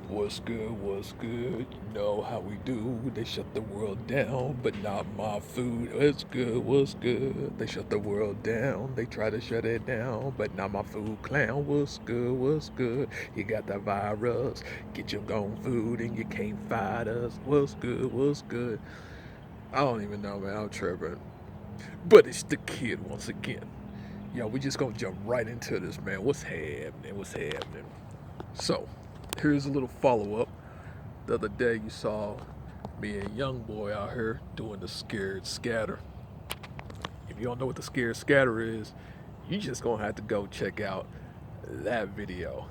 What's good, what's good? You know how we do. They shut the world down, but not my food. What's good, what's good? They shut the world down. They try to shut it down, but not my food. Clown, what's good, what's good? You got the virus. Get your own food and you can't fight us. What's good, what's good? I don't even know, man. I'm tripping. But it's the kid once again. Yo, we just gonna jump right into this, man. What's happening? What's happening? So, here's a little follow up. The other day you saw me and young boy out here doing the scared scatter. If you don't know what the scared scatter is, you just gonna have to go check out that video.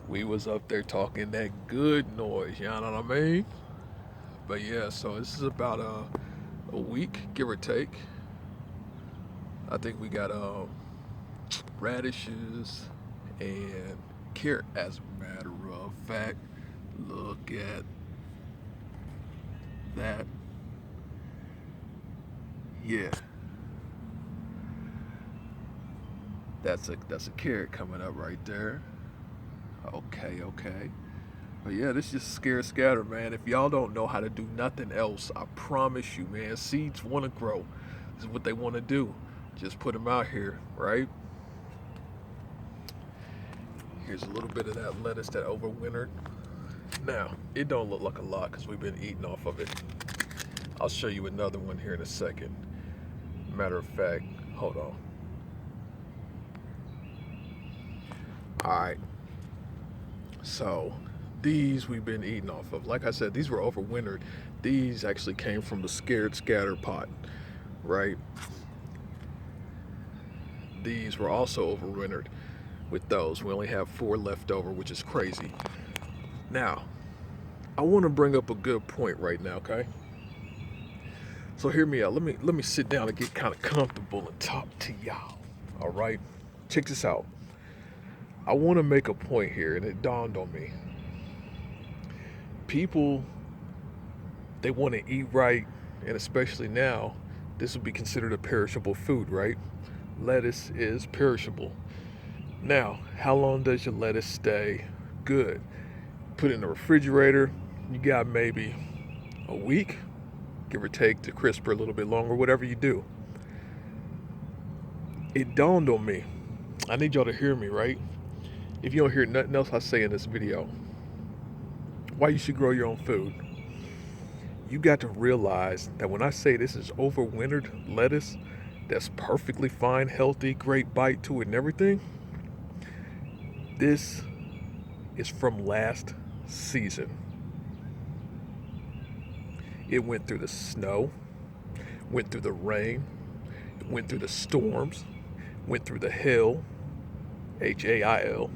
We was up there talking that good noise, you know what I mean? But yeah, so this is about a week, give or take. I think we got radishes and carrot. As a matter of fact, look at that. Yeah, that's a carrot coming up right there. Okay, okay. But yeah, this is just scare scatter, man. If y'all don't know how to do nothing else, I promise you, man, seeds want to grow. This is what they want to do. Just put them out here, right? Here's a little bit of that lettuce that overwintered. Now, it don't look like a lot because we've been eating off of it. I'll show you another one here in a second. Matter of fact, hold on. All right. So, these we've been eating off of. Like I said, these were overwintered. These actually came from the scared scatter pot, right? These were also overwintered with those. We only have 4 left over, which is crazy. Now, I want to bring up a good point right now, okay? So hear me out. Let me sit down and get kind of comfortable and talk to y'all. All right? Check this out. I want to make a point here, and it dawned on me. People, they want to eat right, and especially now, this would be considered a perishable food, right? Lettuce is perishable. Now, how long does your lettuce stay good? Put it in the refrigerator, you got maybe a week, give or take, to crisper a little bit longer, whatever you do. It dawned on me. I need y'all to hear me, right? If you don't hear nothing else I say in this video, why you should grow your own food. You got to realize that when I say this is overwintered lettuce, that's perfectly fine, healthy, great bite to it and everything, this is from last season. It went through the snow, went through the rain, went through the storms, went through the hail, HAIL.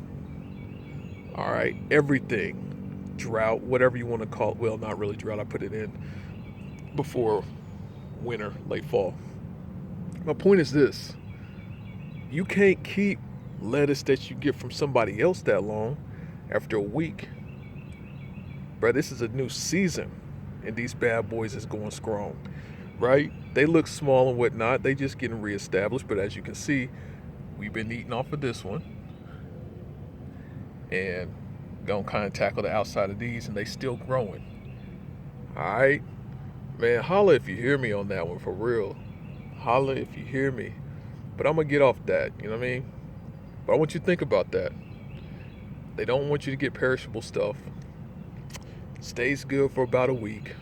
All right, everything, drought, whatever you want to call it. Well, not really drought. I put it in before winter, late fall. My point is this: you can't keep lettuce that you get from somebody else that long. After a week, bro, this is a new season, and these bad boys is going strong, right? They look small and whatnot. They just getting reestablished, but as you can see, we've been eating off of this one, and gonna kind of tackle the outside of these, and they still growing. All right, man, holla if you hear me on that one for real. Holla if you hear me. But I'm gonna get off that, you know what I mean? But I want you to think about that. They don't want you to get perishable stuff. Stays good for about a week.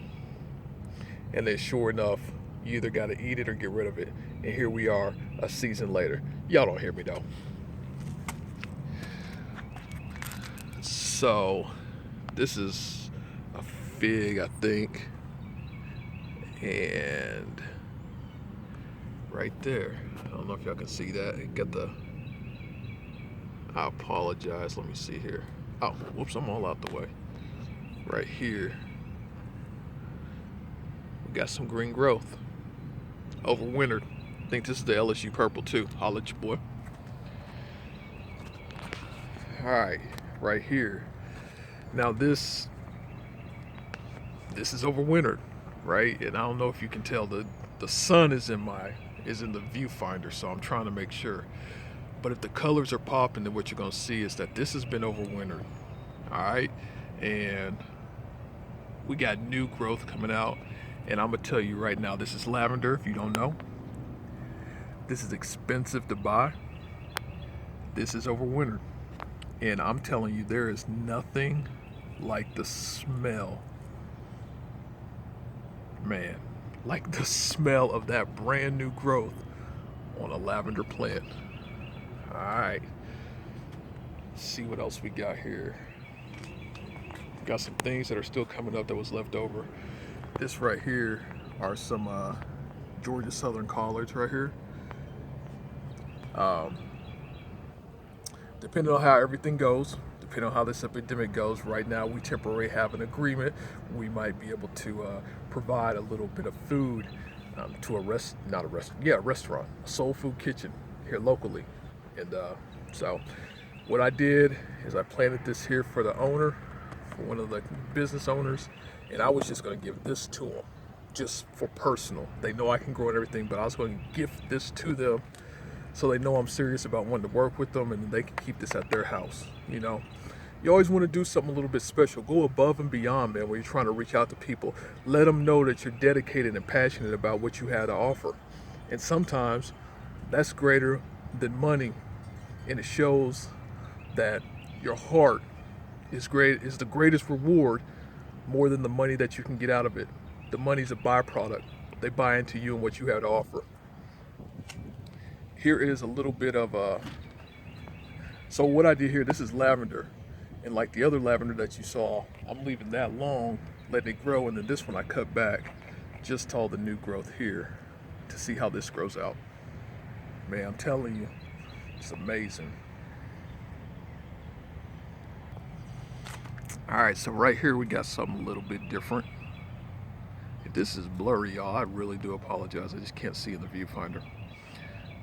And then sure enough, you either gotta eat it or get rid of it. And here we are a season later. Y'all don't hear me though. So this is a fig, I think. And right there. I don't know if y'all can see that. It got the, I apologize. Let me see here. Oh, whoops, I'm all out the way. Right here, we got some green growth. Overwintered. I think this is the LSU purple too. Holla at your boy. Alright, right here. Now this is overwintered, right? And I don't know if you can tell, the sun is in the viewfinder, so I'm trying to make sure. But if the colors are popping, then what you're gonna see is that this has been overwintered. All right, and we got new growth coming out. And I'm gonna tell you right now, this is lavender. If you don't know, this is expensive to buy. This is overwintered, and I'm telling you, there is nothing like the smell, man, like the smell of that brand new growth on a lavender plant. All right, let's see what else we got here. Got some things that are still coming up that was left over. This right here are some Georgia Southern collards right here. Depending on how everything goes, depending on how this epidemic goes, right now we temporarily have an agreement. We might be able to provide a little bit of food to a restaurant, a soul food kitchen here locally. And so what I did is I planted this here for the owner, for one of the business owners, and I was just going to give this to them just for personal. They know I can grow and everything, but I was going to gift this to them so they know I'm serious about wanting to work with them, and they can keep this at their house. You know, you always want to do something a little bit special. Go above and beyond, man, when you're trying to reach out to people. Let them know that you're dedicated and passionate about what you have to offer. And sometimes that's greater than money, and it shows that your heart is the greatest reward, more than the money that you can get out of it. The money's a byproduct. They buy into you and what you have to offer. Here is a little bit of so what I did here, this is lavender, and like the other lavender that you saw, I'm leaving that long, letting it grow, and then this one I cut back just to all the new growth here to see how this grows out. Man, I'm telling you, it's amazing. All right, so right here we got something a little bit different. If this is blurry, y'all, I really do apologize. I just can't see in the viewfinder.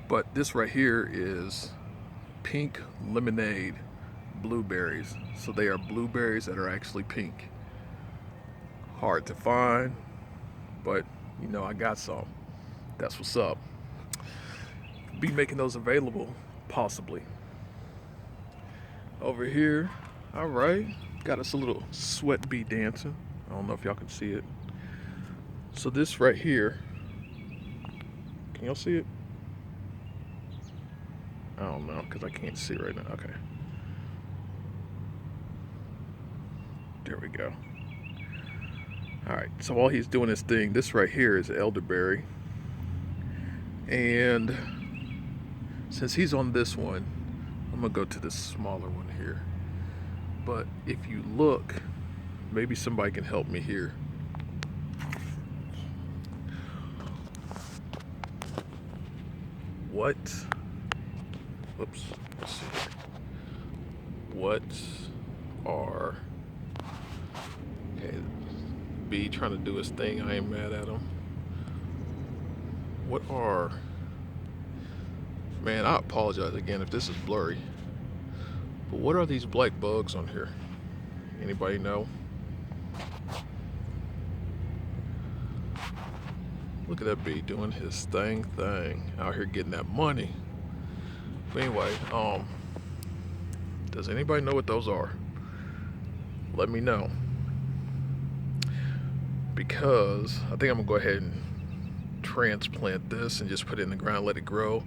But this right here is pink lemonade blueberries. So they are blueberries that are actually pink. Hard to find, but you know, I got some. That's what's up. Be making those available, possibly. Over here, all right, got us a little sweat bee dancing. I don't know if y'all can see it. So this right here, can y'all see it? I don't know, because I can't see right now. Okay. There we go. All right, so while he's doing his thing, this right here is elderberry. And since he's on this one, I'm gonna go to this smaller one here. But if you look, maybe somebody can help me here. What? Oops. Let's see. What are? Okay, B trying to do his thing. I ain't mad at him. What are? Man, I apologize again if this is blurry. But what are these black bugs on here? Anybody know? Look at that bee doing his thing out here getting that money. But anyway, does anybody know what those are? Let me know. Because I think I'm gonna go ahead and transplant this and just put it in the ground, let it grow,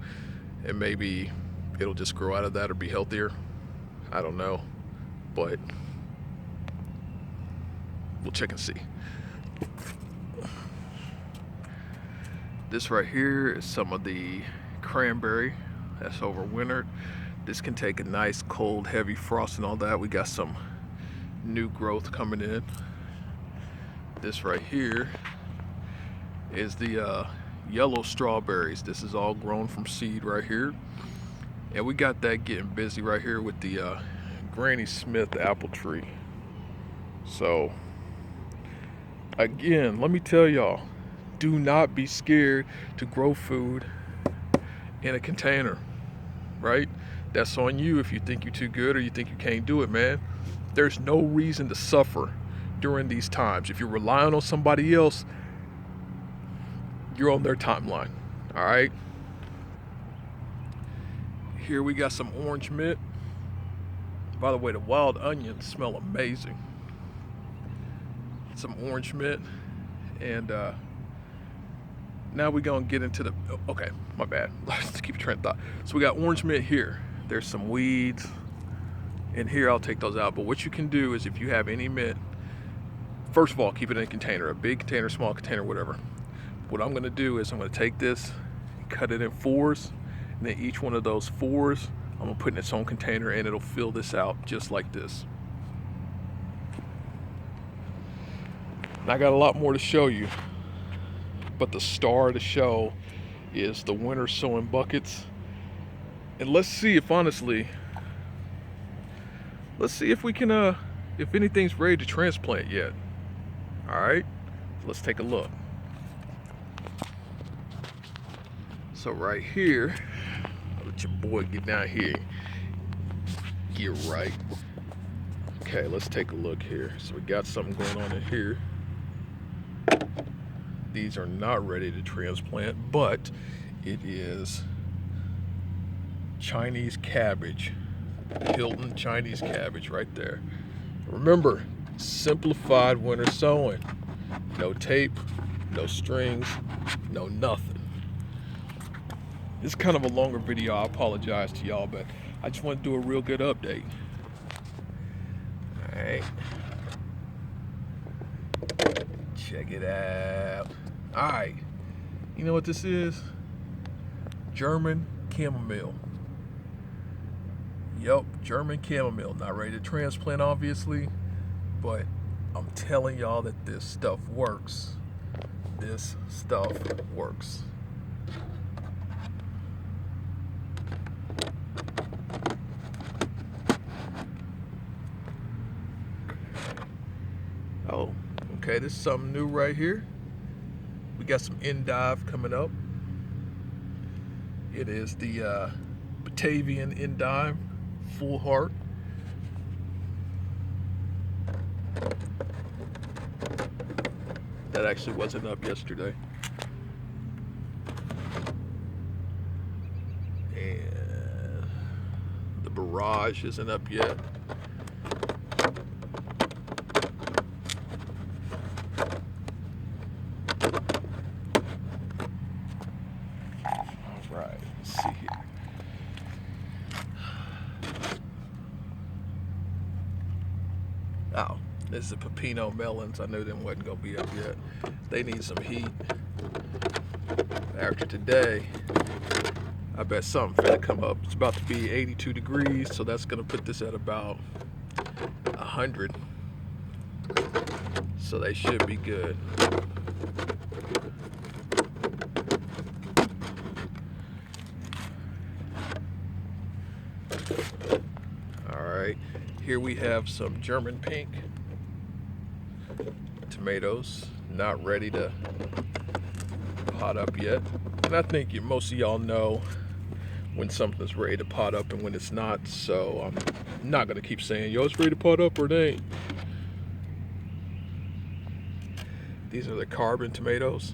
and maybe it'll just grow out of that or be healthier. I don't know, but we'll check and see. This right here is some of the cranberry that's overwintered. This can take a nice cold heavy frost and all that. We got some new growth coming in. This right here is the yellow strawberries. This is all grown from seed right here, and we got that getting busy right here with the Granny Smith apple tree. So again, let me tell y'all, do not be scared to grow food in a container, right? That's on you if you think you're too good or you think you can't do it, man. There's no reason to suffer during these times. If you're relying on somebody else, you're on their timeline, all right? Here we got some orange mint. By the way, the wild onions smell amazing. Some orange mint. And now we're going to get into the... Okay, my bad. Let's keep a train of thought. So we got orange mint here. There's some weeds. And here, I'll take those out. But what you can do is if you have any mint, first of all, keep it in a container. A big container, small container, whatever. What I'm going to do is I'm going to take this, cut it in fours. And then each one of those fours, I'm going to put in its own container. And it'll fill this out just like this. And I got a lot more to show you. But the star of the show is the winter sowing buckets. And let's see if honestly, let's see if we can, if anything's ready to transplant yet. All right, let's take a look. So right here, I'll let your boy get down here. Get right. Okay, let's take a look here. So we got something going on in here. These are not ready to transplant, but it is Chinese cabbage. Hilton Chinese cabbage right there. Remember, simplified winter sowing. No tape, no strings, no nothing. This is kind of a longer video. I apologize to y'all, but I just want to do a real good update. All right. Check it out. All right, you know what this is? German chamomile. Yup, German chamomile. Not ready to transplant, obviously, but I'm telling y'all that this stuff works. This stuff works. Oh, okay, this is something new right here. We got some endive coming up. It is the Batavian endive, full heart. That actually wasn't up yesterday. And the barrage isn't up yet. Right, let's see here. Oh, this is the pepino melons. I knew them wasn't gonna be up yet. They need some heat. After today, I bet something finna come up. It's about to be 82 degrees, so that's gonna put this at about 100. So they should be good. Here we have some German pink tomatoes, not ready to pot up yet. And I think most of y'all know when something's ready to pot up and when it's not, so I'm not gonna keep saying, yo, it's ready to pot up or it ain't. These are the carbon tomatoes.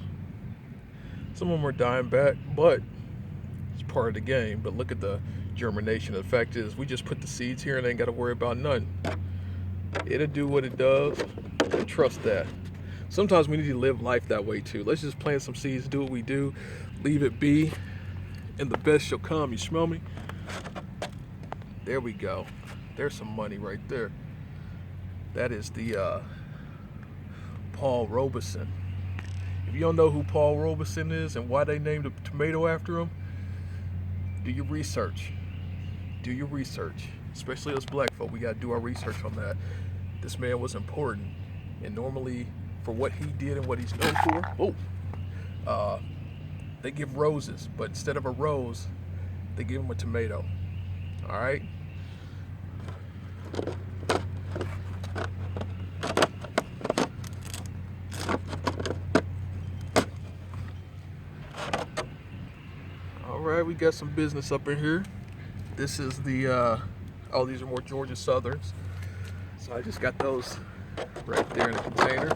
Some of them are dying back, but it's part of the game. But look at the germination. The fact is, we just put the seeds here and ain't got to worry about none. It'll do what it does. And trust that. Sometimes we need to live life that way too. Let's just plant some seeds, do what we do, leave it be, and the best shall come. You smell me? There we go. There's some money right there. That is the Paul Robeson. If you don't know who Paul Robeson is and why they named a tomato after him, do your research. Do your research. Especially us black folk, we gotta do our research on that. This man was important, and normally for what he did and what he's known for, they give roses, but instead of a rose, they give him a tomato. All right. All right, we got some business up in here. This is the, oh, these are more Georgia Southerns. So I just got those right there in the container.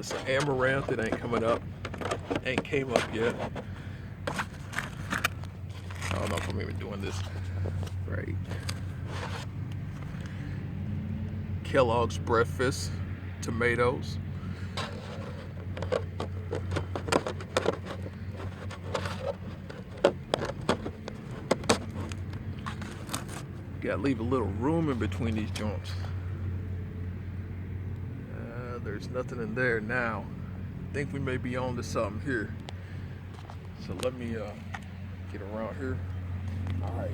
It's an amaranth. It ain't coming up. Ain't came up yet. I don't know if I'm even doing this right. Kellogg's breakfast tomatoes. Gotta leave a little room in between these joints. There's nothing in there now. I think we may be on to something here. So let me get around here. All right.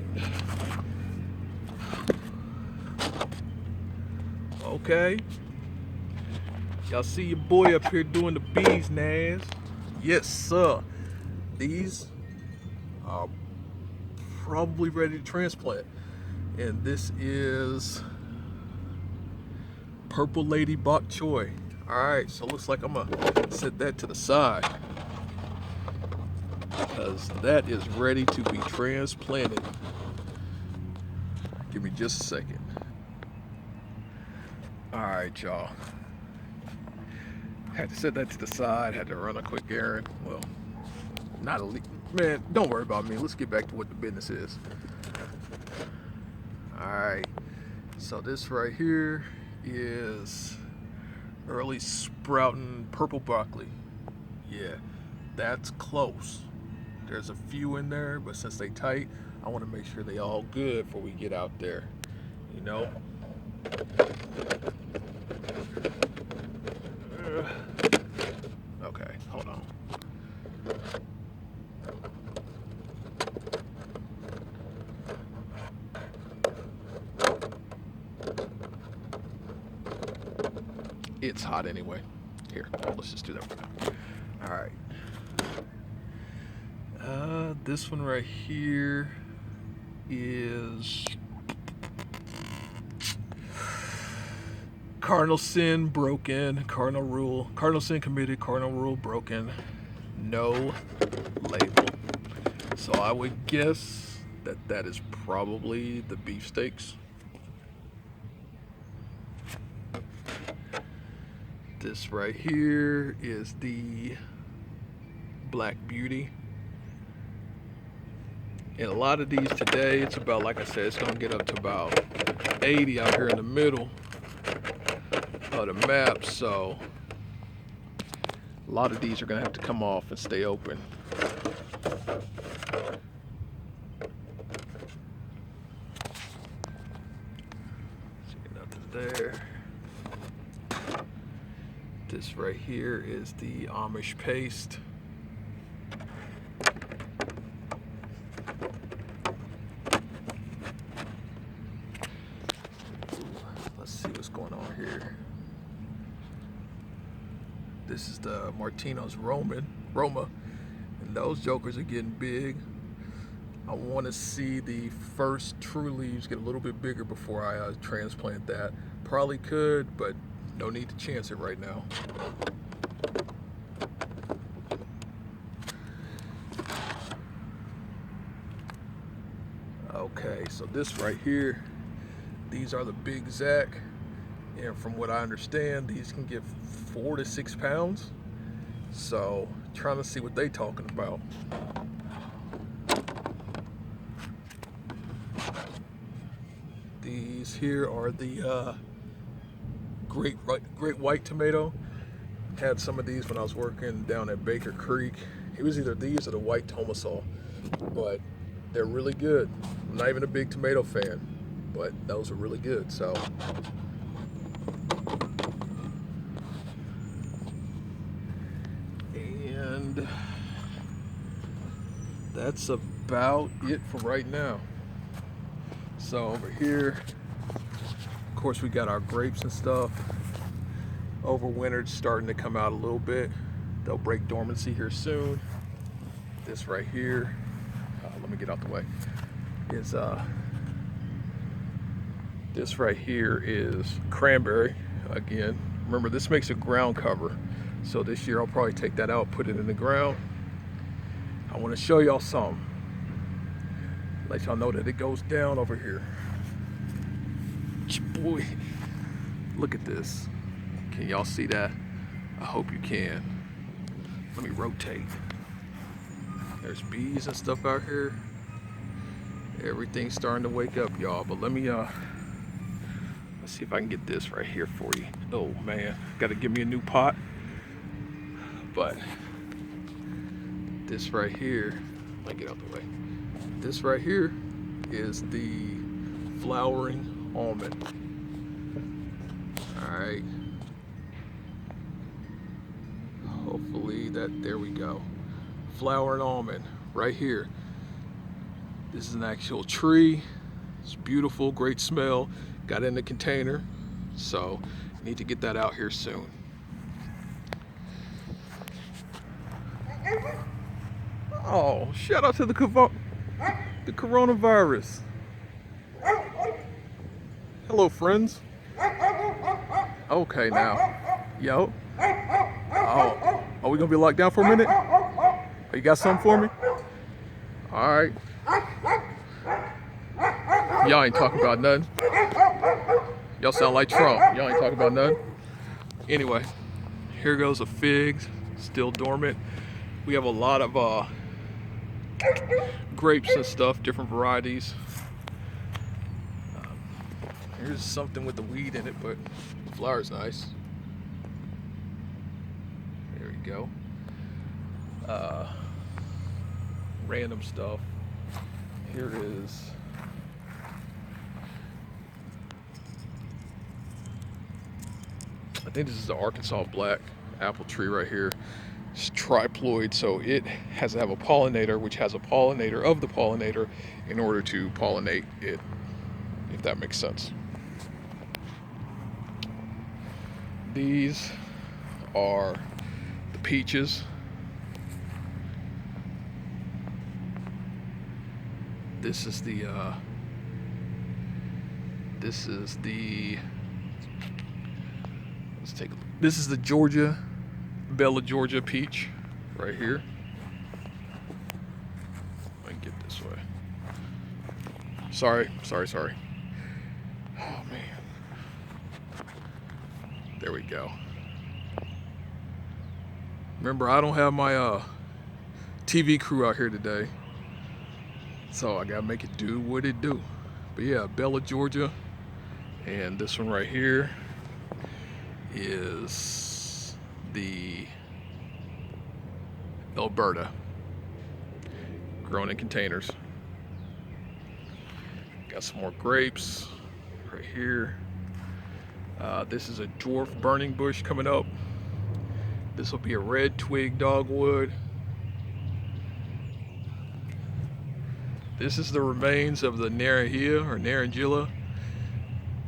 Okay. Y'all see your boy up here doing the bees nads? Yes, sir. These are probably ready to transplant. And this is Purple Lady Bok Choy. Alright, so looks like I'm gonna set that to the side, because that is ready to be transplanted. Give me just a second. Alright, y'all. Had to set that to the side, had to run a quick errand. Well, not a leak. Man, don't worry about me. Let's get back to what the business is. Alright, so this right here is early sprouting purple broccoli. Yeah, that's close. There's a few in there, but since they tight, I want to make sure they all good before we get out there, you know. Okay, hold on. It's hot anyway. Here, let's just do that for now. All right. This one right here is cardinal sin broken, cardinal sin committed, cardinal rule broken, no label. So I would guess that that is probably the beefsteaks. This right here is the Black Beauty. And a lot of these today, it's about, like I said, it's gonna get up to about 80 out here in the middle of the map. So a lot of these are gonna have to come off and stay open. See, nothing there. This right here is the Amish paste. Let's see what's going on here. This is the Martino's Roma, and those jokers are getting big. I want to see the first true leaves get a little bit bigger before I transplant that. Probably could, but no need to chance it right now. Okay, so this right here, these are the Big Zack, and from what I understand, these can get 4 to 6 pounds. So trying to see what they talking about. These here are the great white tomato. Had some of these when I was working down at Baker Creek. It was either these or the white tomaso, but they're really good. I'm not even a big tomato fan, but those are really good. So and that's about it for right now. So over here, of course, we got our grapes and stuff. Overwintered starting to come out a little bit. They'll break dormancy here soon. This right here, let me get out the way, is this right here is cranberry. Again, remember, this makes a ground cover. So this year I'll probably take that out, put it in the ground. I want to show y'all something. Let y'all know that it goes down over here. Boy, look at this. Can y'all see that? I hope you can. Let me rotate. There's bees and stuff out here. Everything's starting to wake up, y'all. But let me let's see if I can get this right here for you. Oh man, gotta give me a new pot. But this right here, let me get out the way. This right here is the flowering almond. All right. Hopefully there we go. Flowering almond right here. This is an actual tree. It's beautiful, great smell. Got it in the container. So need to get that out here soon. Oh, shout out to the coronavirus. Hello, friends. Okay, now. Yo. Oh, are we gonna be locked down for a minute? Oh, you got something for me? All right. Y'all ain't talking about nothing. Y'all sound like Trump. Y'all ain't talking about nothing. Anyway, here goes a fig, still dormant. We have a lot of grapes and stuff, different varieties. Here's something with the weed in it, but the flower's nice. There we go. Random stuff. Here is I think this is the Arkansas black apple tree right here. It's triploid, so it has to have a pollinator, which has a pollinator of the pollinator in order to pollinate it, if that makes sense. These are the peaches. This is the let's take a look. This is the Bella Georgia peach right here. Let me get this way. Sorry. Oh man. There we go. Remember, I don't have my TV crew out here today, so I gotta make it do what it do. But yeah, Bella Georgia, and this one right here is the Alberta, grown in containers. Got some more grapes right here. This is a dwarf burning bush coming up. This will be a red twig dogwood. This is the remains of the Narahia or Narangilla.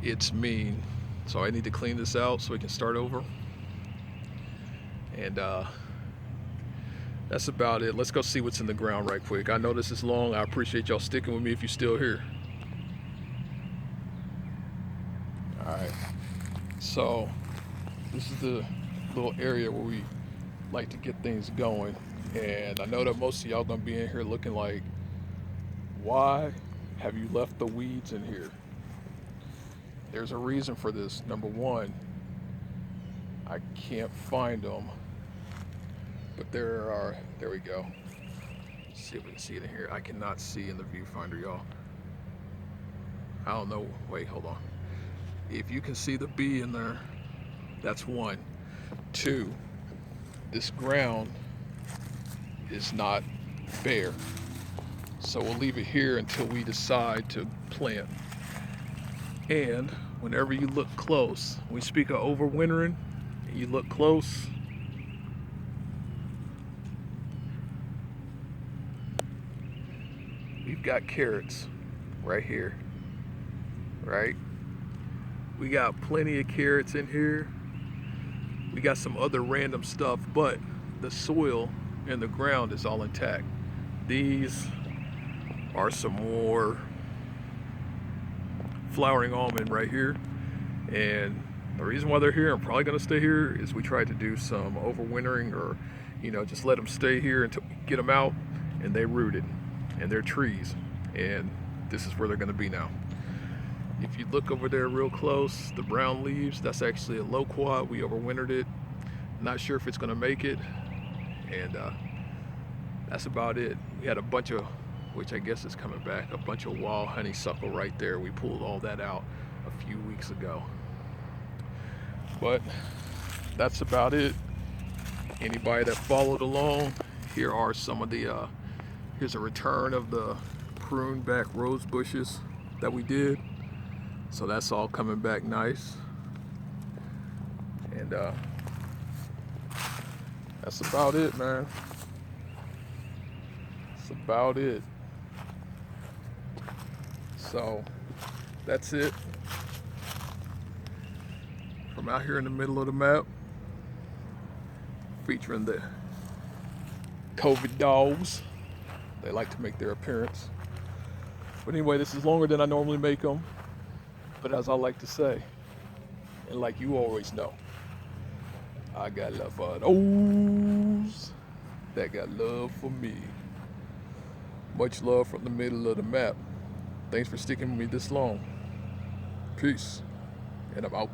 It's mean, so I need to clean this out so we can start over. And that's about it. Let's go see what's in the ground right quick. I know this is long. I appreciate y'all sticking with me if you're still here. All right. So this is the little area where we like to get things going. And I know that most of y'all gonna be in here looking like, why have you left the weeds in here? There's a reason for this. Number one, I can't find them, but there we go. Let's see if we can see it in here. I cannot see in the viewfinder, y'all. I don't know, wait, hold on. If you can see the bee in there, that's one. Two, this ground is not bare. So we'll leave it here until we decide to plant. And whenever you look close, we speak of overwintering, and you look close, we've got carrots right here, right? We got plenty of carrots in here. We got some other random stuff, but the soil and the ground is all intact. These are some more flowering almond right here, and the reason why they're here and probably going to stay here is we tried to do some overwintering, or just let them stay here until we get them out, and they rooted and they're trees, and this is where they're going to be now. If you look over there real close, the brown leaves, that's actually a loquat. We overwintered it. Not sure if it's gonna make it, and that's about it. We had a bunch of, which I guess is coming back, a bunch of wild honeysuckle right there. We pulled all that out a few weeks ago. But that's about it. Anybody that followed along, here are some of the, here's a return of the pruned back rose bushes that we did. So that's all coming back nice. And that's about it, man. That's about it. So that's it. From out here in the middle of the map, featuring the COVID dogs. They like to make their appearance. But anyway, this is longer than I normally make them. But as I like to say, and like you always know, I got love for those that got love for me. Much love from the middle of the map. Thanks for sticking with me this long. Peace. And I'm out.